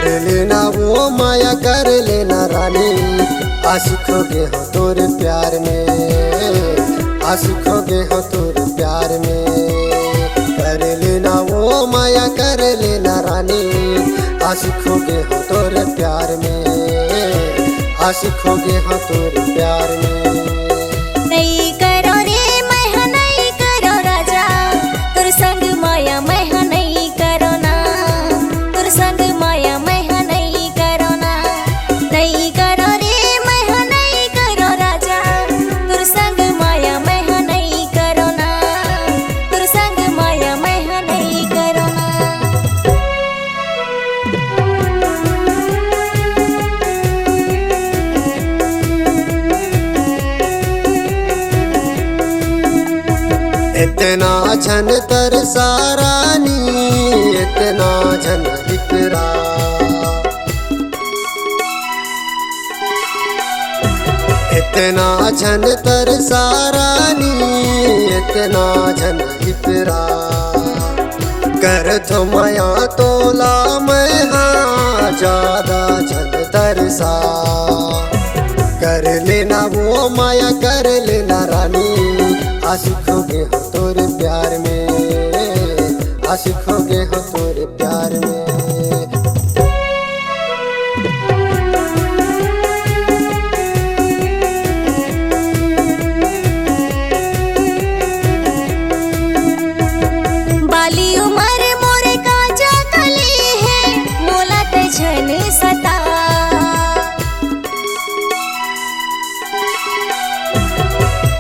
लेना वो माया कर लेना रानी, आशिक हो गए हो तोरे प्यार में, आशिक हो गए हो तोरे प्यार में। कर लेना वो माया कर लेना रानी, आशिक हो गए हो तोरे प्यार में, आशिक हो गए हो तोरे प्यार में। नहीं करो रे मैं नहीं करो राजा, तुर संग माया मैं नहीं करो ना, तुर संग माया मैं नहीं करो ना। नहीं करो रे मैं नहीं करो राजा, तुर संग माया मैं नहीं करो ना, तुर संग माया मैं नहीं करो ना। इतना झन तरसा रानी, इतना झन इकरा, इतना झन तरसा रानी, इतना झन इकरा। कर तो माया तोला मैं हाँ ज्यादा झन तरसा। कर लेना वो माया कर लेना रानी, आशिक हो गए हो तोरे प्यार में, आशिक हो गए हो तोरे प्यार में। बाली उमर मोरे काजा कली है, मोला ते झन सता।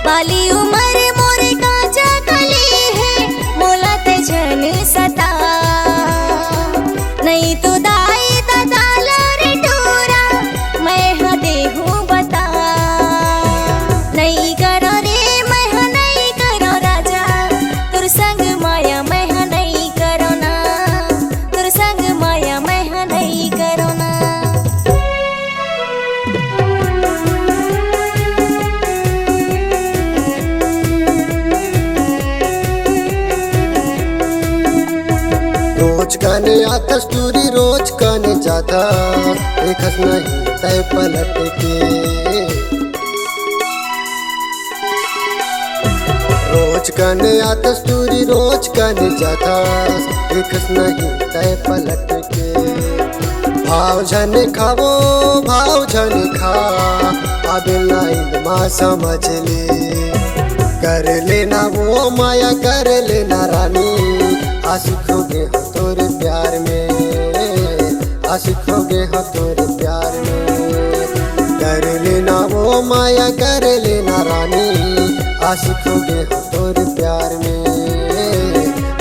बाली उमर मोरे काजा कली है, मोला ते झन सता। नहीं तो दाई दाला रे टूरा, मैं हा देहूं बता। नहीं करो रे मैं नहीं करो राजा, तुर संग माया मैं नहीं करो ना, तुर संग माया मैं नहीं करो ना। रोज कने आता कस्तूरी रोज कने जाता, देखस नहीं तय पलट के। रोज कने आता कस्तूरी रोज कने जाता, देखस नहीं तय पलट के। भाव झन खावो भाव झन खा, अब लाइन माँ समझ ले। कर लेना वो माया कर लेना रानी, आशिक हो गए हो तोरे प्यार में, आशिक हो गए हो तोरे प्यार में। कर लेना वो माया कर लेना रानी, आशिक हो गए हो तोरे प्यार में,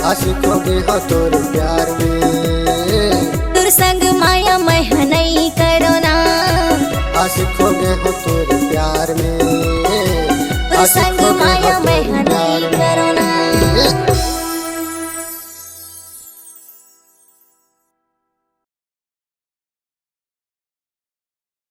आशिक हो गए हो तोरे प्यार में। तुर संग माया मैं नहीं करो ना, आशिक हो गए हो तोरे प्यार में, तुर संग माया